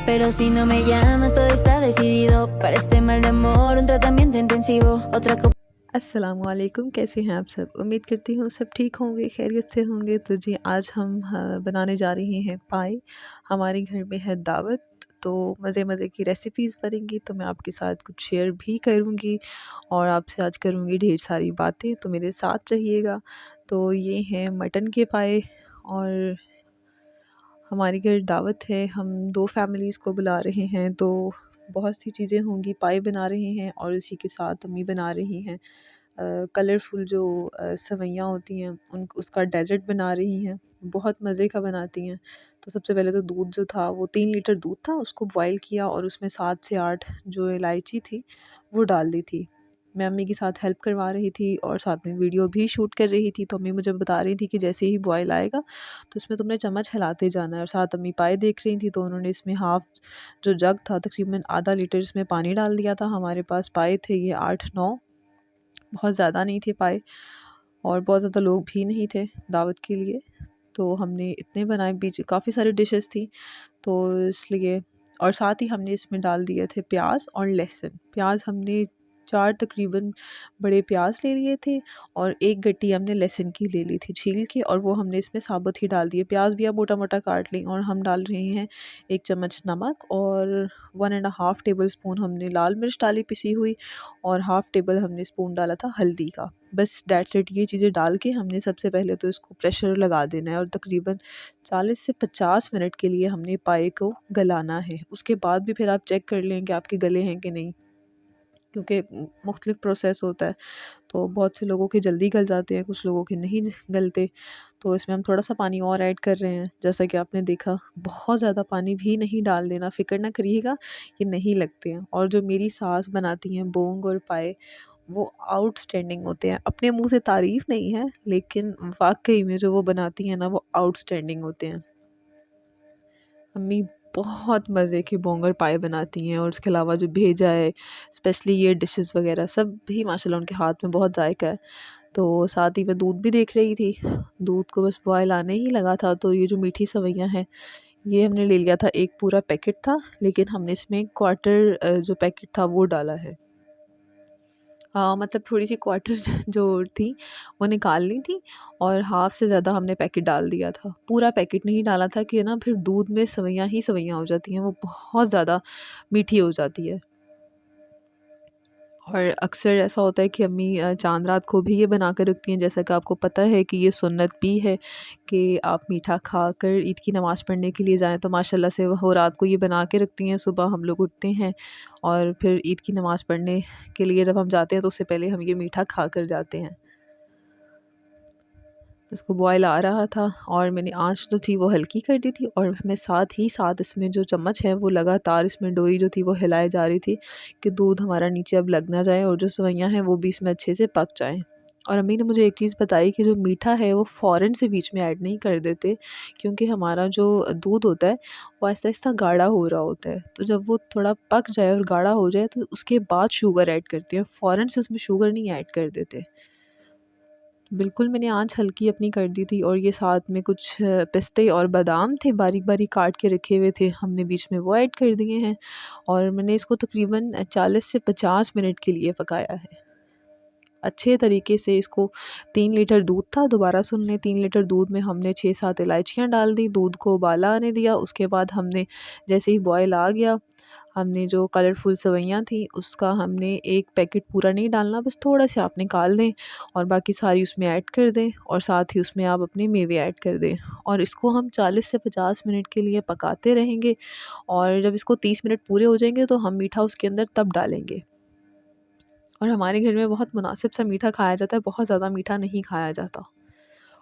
Pero si no me llamas, todo está decidido. Para este mal de amor, un tratamiento intensivo. Otra copa. अस्सलामुअलैकुम, कैसे हैं आप सब। उम्मीद करती हूँ सब ठीक होंगे, खैरियत से होंगे। तो जी आज हम बनाने जा रहे हैं पाए। हमारे घर में है दावत, तो मज़े मज़े की रेसिपीज़ बनेंगी, तो मैं आपके साथ कुछ शेयर भी करूँगी और आपसे आज करूँगी ढेर सारी बातें, तो मेरे साथ रहिएगा। तो ये हैं मटन के पाए और हमारे घर दावत है, हम 2 फैमिलीज़ को बुला रहे हैं, तो बहुत सी चीज़ें होंगी। पाए बना रहे हैं और इसी के साथ अम्मी बना रही हैं कलरफुल जो सेवइयाँ होती हैं उन उसका डेज़र्ट बना रही हैं, बहुत मज़े का बनाती हैं। तो सबसे पहले तो दूध जो था वो 3 लीटर दूध था, उसको बॉयल किया और उसमें 7 से 8 जो इलायची थी वो डाल दी थी। मैं अम्मी के साथ हेल्प करवा रही थी और साथ में वीडियो भी शूट कर रही थी, तो अम्मी मुझे बता रही थी कि जैसे ही बॉयल आएगा तो इसमें तुमने चम्मच हिलाते जाना है। और साथ अम्मी पाए देख रही थी, तो उन्होंने इसमें हाफ़ जो जग था तकरीबन आधा लीटर इसमें पानी डाल दिया था। हमारे पास पाए थे ये 8-9, बहुत ज़्यादा नहीं थे पाए और बहुत ज़्यादा लोग भी नहीं थे दावत के लिए, तो हमने इतने बनाए। बीच काफ़ी सारी डिशेस थी, तो इसलिए। और साथ ही हमने इसमें डाल दिए थे प्याज और लहसुन। प्याज हमने 4 तकरीबन बड़े प्याज ले लिए थे और 1 गट्टी हमने लहसुन की ले ली थी छील के, और वो हमने इसमें साबुत ही डाल दिए। प्याज भी आप मोटा मोटा काट लें। और हम डाल रहे हैं 1 चम्मच नमक और 1 एंड हाफ़ टेबल स्पून हमने लाल मिर्च डाली पिसी हुई, और हाफ़ टेबल हमने स्पून डाला था हल्दी का। बस दैट्स इट। ये चीज़ें डाल के हमने सबसे पहले तो इसको प्रेशर लगा देना है और तकरीबन 40 से 50 मिनट के लिए हमने पाए को गलाना है। उसके बाद भी फिर आप चेक कर लें कि आपके गले हैं कि नहीं, क्योंकि मुख्तलिफ प्रोसेस होता है। तो बहुत से लोगों के जल्दी गल जाते हैं, कुछ लोगों के नहीं गलते। तो इसमें हम थोड़ा सा पानी और ऐड कर रहे हैं, जैसा कि आपने देखा। बहुत ज़्यादा पानी भी नहीं डाल देना, फ़िक्र ना करिएगा, ये नहीं लगते हैं। और जो मेरी सास बनाती हैं बोंग और पाए, वो आउटस्टैंडिंग होते हैं। अपने मुंह से तारीफ़ नहीं है, लेकिन वाकई में जो वो बनाती हैं ना, वो आउटस्टैंडिंग होते हैं। अम्मी बहुत मज़े के बोंगर पाए बनाती हैं, और उसके अलावा जो भेजा है स्पेशली ये डिशेस वगैरह सब भी माशाल्लाह उनके हाथ में बहुत जायका है। तो साथ ही मैं दूध भी देख रही थी, दूध को बस बॉयल आने ही लगा था। तो ये जो मीठी सेवइयाँ हैं, ये हमने ले लिया था, एक पूरा पैकेट था, लेकिन हमने इसमें क्वार्टर जो पैकेट था वो डाला है। मतलब थोड़ी सी क्वार्टर जो थी वो निकालनी थी, और हाफ़ से ज़्यादा हमने पैकेट डाल दिया था। पूरा पैकेट नहीं डाला था कि ना फिर दूध में सेवइयाँ ही सेवइयाँ हो जाती हैं, वो बहुत ज़्यादा मीठी हो जाती है। और अक्सर ऐसा होता है कि अम्मी चाँद रात को भी ये बना कर रखती हैं। जैसा कि आपको पता है कि ये सुन्नत भी है कि आप मीठा खाकर ईद की नमाज़ पढ़ने के लिए जाएँ, तो माशाल्लाह से वो रात को ये बना के रखती हैं। सुबह हम लोग उठते हैं और फिर ईद की नमाज़ पढ़ने के लिए जब हम जाते हैं, तो उससे पहले हम ये मीठा खा कर जाते हैं। इसको बॉयल आ रहा था और मैंने आँच जो थी वो हल्की कर दी थी, और मैं साथ ही साथ इसमें जो चम्मच है वो लगातार इसमें डोई जो थी वो हिलाए जा रही थी कि दूध हमारा नीचे अब लग ना जाए और जो सेवइयाँ हैं वो भी इसमें अच्छे से पक जाएँ। और अम्मी ने मुझे एक चीज़ बताई कि जो मीठा है वो फ़ौरन से बीच में ऐड नहीं कर देते, क्योंकि हमारा जो दूध होता है वो आहिस्ता-आहिस्ता गाढ़ा हो रहा होता है। तो जब वो थोड़ा पक जाए और गाढ़ा हो जाए, तो उसके बाद शुगर ऐड करते हैं, फ़ौरन से उसमें शुगर नहीं ऐड कर देते। बिल्कुल, मैंने आँच हल्की अपनी कर दी थी, और ये साथ में कुछ पिस्ते और बादाम थे, बारीक-बारीक काट के रखे हुए थे, हमने बीच में वो ऐड कर दिए हैं। और मैंने इसको तकरीबन 40 से 50 मिनट के लिए पकाया है। अच्छे तरीके से इसको 3 लीटर दूध था, दोबारा सुन लें, 3 लीटर दूध में हमने 6-7 इलायचियाँ डाल दी, दूध को उबाला आने दिया। उसके बाद हमने जैसे ही बॉयल आ गया, हमने जो कलरफुल सेवइयाँ थी उसका हमने 1 पैकेट पूरा नहीं डालना, बस थोड़ा-सा आप निकाल दें और बाकी सारी उसमें ऐड कर दें, और साथ ही उसमें आप अपने मेवे ऐड कर दें। और इसको हम 40 से 50 मिनट के लिए पकाते रहेंगे, और जब इसको 30 मिनट पूरे हो जाएंगे तो हम मीठा उसके अंदर तब डालेंगे। और हमारे घर में बहुत मुनासिब सा मीठा खाया जाता है, बहुत ज़्यादा मीठा नहीं खाया जाता।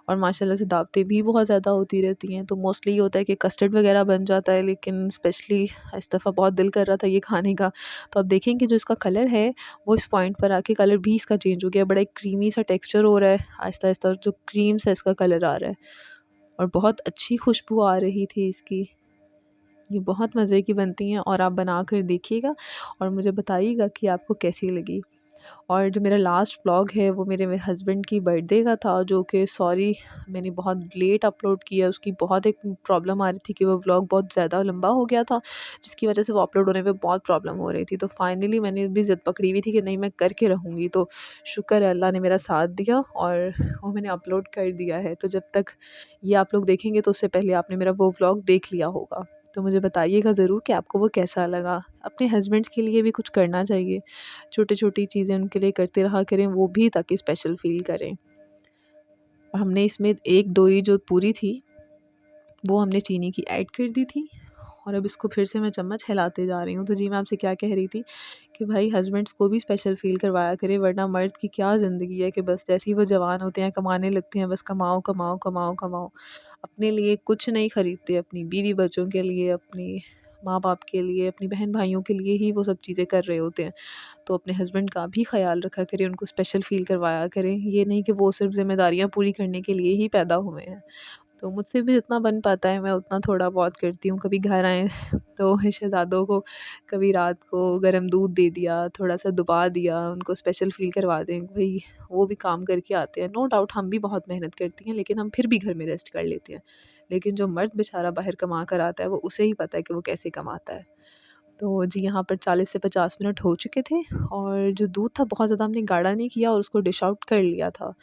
और माशाल्लाह से दावतें भी बहुत ज़्यादा होती रहती हैं, तो मोस्टली ये होता है कि कस्टर्ड वगैरह बन जाता है, लेकिन स्पेशली इस दफ़ा बहुत दिल कर रहा था ये खाने का। तो आप देखेंगे जो इसका कलर है वो इस पॉइंट पर आके कलर भी इसका चेंज हो गया, बड़ा एक क्रीमी सा टेक्सचर हो रहा है आहिस्ता-आहिस्ता, और जो क्रीम सा इसका कलर आ रहा है, और बहुत अच्छी खुशबू आ रही थी इसकी। ये बहुत मज़े की बनती हैं, और आप बना कर देखिएगा और मुझे बताइएगा कि आपको कैसी लगी। और जो मेरा लास्ट व्लॉग है वो मेरे हस्बैंड की बर्थडे का था, जो कि सॉरी मैंने बहुत लेट अपलोड किया। उसकी बहुत एक प्रॉब्लम आ रही थी कि वो व्लॉग बहुत ज़्यादा लंबा हो गया था, जिसकी वजह से वो अपलोड होने में बहुत प्रॉब्लम हो रही थी। तो फाइनली मैंने भी ज़िद पकड़ी हुई थी कि नहीं, मैं करके रहूँगी। तो शुक्र है अल्लाह ने मेरा साथ दिया और वो मैंने अपलोड कर दिया है। तो जब तक ये आप लोग देखेंगे तो उससे पहले आपने मेरा वो व्लॉग देख लिया होगा। तो मुझे बताइएगा ज़रूर कि आपको वो कैसा लगा। अपने हस्बैंड्स के लिए भी कुछ करना चाहिए, छोटी-छोटी चीज़ें उनके लिए करते रहा करें, वो भी ताकि स्पेशल फ़ील करें। हमने इसमें एक डोई जो पूरी थी, वो हमने चीनी की ऐड कर दी थी और अब इसको फिर से मैं चम्मच हिलाते जा रही हूँ। तो जी मैं आपसे क्या कह रही थी कि भाई हस्बैंड्स को भी स्पेशल फ़ील करवाया करें, वरना मर्द की क्या ज़िंदगी है कि बस जैसे ही वो जवान होते हैं कमाने लगते हैं, बस कमाओ, कमाओ, कमाओ, कमाओ। अपने लिए कुछ नहीं खरीदते, अपनी बीवी बच्चों के लिए, अपनी माँ-बाप के लिए, अपनी बहन-भाइयों के लिए ही वो सब चीज़ें कर रहे होते हैं। तो अपने हस्बैंड का भी ख़्याल रखा करें, उनको स्पेशल फ़ील करवाया करें। ये नहीं कि वो सिर्फ़ ज़िम्मेदारियाँ पूरी करने के लिए ही पैदा हुए हैं। तो मुझसे भी जितना बन पाता है मैं उतना थोड़ा बहुत करती हूँ। कभी घर आएँ तो शहज़ादों को कभी रात को गर्म दूध दे दिया, थोड़ा-सा दुबा दिया, उनको स्पेशल फ़ील करवा दें। भई वो भी काम करके आते हैं। नो डाउट हम भी बहुत मेहनत करती हैं, लेकिन हम फिर भी घर में रेस्ट कर लेते हैं। लेकिन जो मर्द बेचारा बाहर कमा कर आता है, वो उसे ही पता है कि वो कैसे कमाता है। तो जी यहाँ पर 40 से 50 मिनट हो चुके थे और जो दूध था बहुत ज़्यादा हमने गाढ़ा नहीं किया और उसको डिश आउट कर लिया था।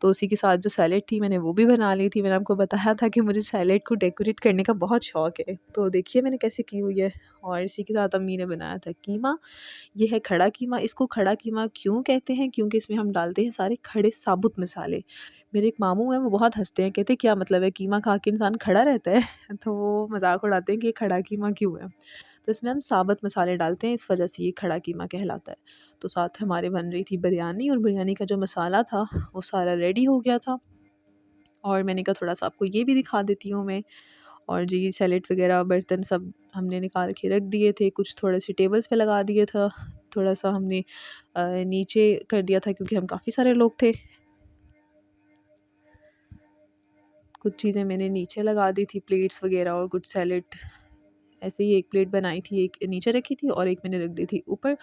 तो उसी के साथ जो सैलेड थी मैंने वो भी बना ली थी। मैंने आपको बताया था कि मुझे सैलेड को डेकोरेट करने का बहुत शौक है। तो देखिए मैंने कैसे की हुई है। और इसी के साथ अम्मी ने बनाया था कीमा। ये है खड़ा कीमा। इसको खड़ा कीमा क्यों कहते हैं? क्योंकि इसमें हम डालते हैं सारे खड़े साबुत मसाले। मेरे एक मामू हैं, वो बहुत हँसते हैं, कहते हैं क्या मतलब है कीमा खा के इंसान खड़ा रहता है? तो वो मज़ाक उड़ाते हैं कि ये खड़ा कीमा क्यों है? तो इसमें हम साबुत मसाले डालते हैं, इस वजह से ये खड़ा कीमा कहलाता है। तो साथ हमारे बन रही थी बिरयानी और बिरयानी का जो मसाला था वो सारा रेडी हो गया था। और मैंने कहा थोड़ा-सा आपको ये भी दिखा देती हूँ मैं। और जी सैलेड वग़ैरह बर्तन सब हमने निकाल के रख दिए थे, कुछ थोड़े-से टेबल्स पे लगा दिए था, थोड़ा-सा हमने नीचे कर दिया था क्योंकि हम काफ़ी सारे लोग थे। कुछ चीज़ें मैंने नीचे लगा दी थी, प्लेट्स वग़ैरह और कुछ सैलेड ऐसे ही एक प्लेट बनाई थी, एक नीचे रखी थी और एक मैंने रख दी थी ऊपर।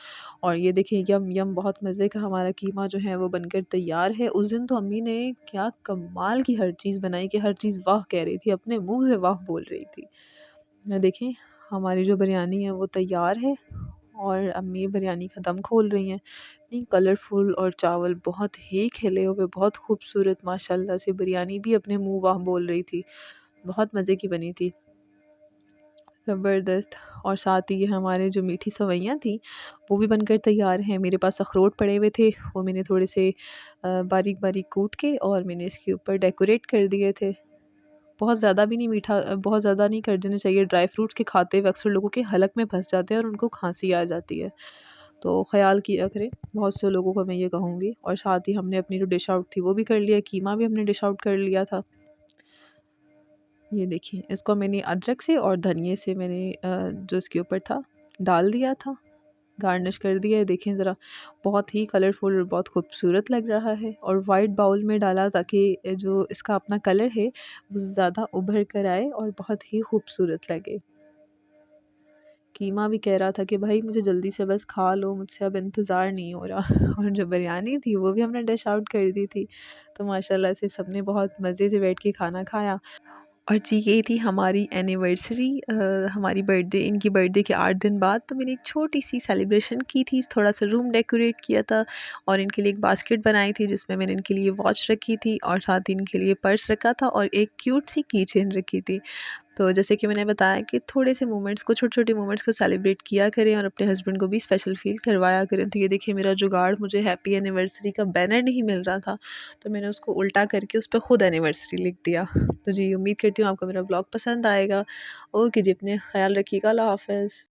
और ये देखिए यम यम बहुत मज़े का हमारा कीमा जो है वो बनकर तैयार है। उस दिन तो अम्मी ने क्या कमाल की हर चीज़ बनाई कि हर चीज़ वाह कह रही थी, अपने मुँह से वाह बोल रही थी। देखें हमारी जो बिरयानी है वो तैयार है और अम्मी बिरयानी का दम खोल रही हैं। इतनी कलरफुल और चावल बहुत ही खिले हुए, बहुत खूबसूरत माशाल्लाह से बिरयानी भी अपने मुँह वाह बोल रही थी। बहुत मज़े की बनी थी। ज़बरदस्त। और साथ ही ये हमारे जो मीठी सेवइयाँ थी वो भी बनकर तैयार हैं। मेरे पास अखरोट पड़े हुए थे, वो मैंने थोड़े से बारीक-बारीक कूट के और मैंने इसके ऊपर डेकोरेट कर दिए थे। बहुत ज़्यादा भी नहीं मीठा बहुत ज़्यादा नहीं कर देना चाहिए। ड्राई फ्रूट्स के खाते हुए अक्सर लोगों के हलक में फँस जाते हैं और उनको खाँसी आ जाती है। तो ख़्याल किया करें, बहुत से लोगों को मैं ये कहूँगी। और साथ ही हमने अपनी जो डिश आउट थी वो भी कर लिया, कीमा भी हमने डिश आउट कर लिया था। ये देखिए इसको मैंने अदरक से और धनिये से मैंने जो इसके ऊपर था डाल दिया था, गार्निश कर दिया है। देखें ज़रा बहुत ही कलरफुल और बहुत खूबसूरत लग रहा है। और वाइट बाउल में डाला ताकि जो इसका अपना कलर है वो ज़्यादा उभर कर आए और बहुत ही खूबसूरत लगे। कीमा भी कह रहा था कि भाई मुझे जल्दी से बस खा लो, मुझसे अब इंतज़ार नहीं हो रहा। और जो बिरयानी थी वो भी हमने डिश आउट कर दी थी। तो माशाल्लाह से सबने बहुत मज़े से बैठ के खाना खाया। और जी ये थी हमारी एनिवर्सरी, हमारी बर्थडे, इनकी बर्थडे के 8 दिन बाद। तो मैंने एक छोटी सी सेलिब्रेशन की थी, थोड़ा सा रूम डेकोरेट किया था और इनके लिए एक बास्केट बनाई थी जिसमें मैंने इनके लिए वॉच रखी थी और साथ ही इनके लिए पर्स रखा था और एक क्यूट सी की चेन रखी थी। तो जैसे कि मैंने बताया कि थोड़े से मोमेंट्स को, छोटे-छोटे मोमेंट्स को सेलिब्रेट किया करें और अपने हस्बैंड को भी स्पेशल फ़ील करवाया करें। तो ये देखिए मेरा जुगाड़, मुझे हैप्पी एनिवर्सरी का बैनर नहीं मिल रहा था, तो मैंने उसको उल्टा करके उस पे खुद एनिवर्सरी लिख दिया। तो जी उम्मीद करती हूँ आपको मेरा ब्लॉग पसंद आएगा। ओके जी, अपने ख़्याल रखिएगा। अल्लाह हाफ़िज़।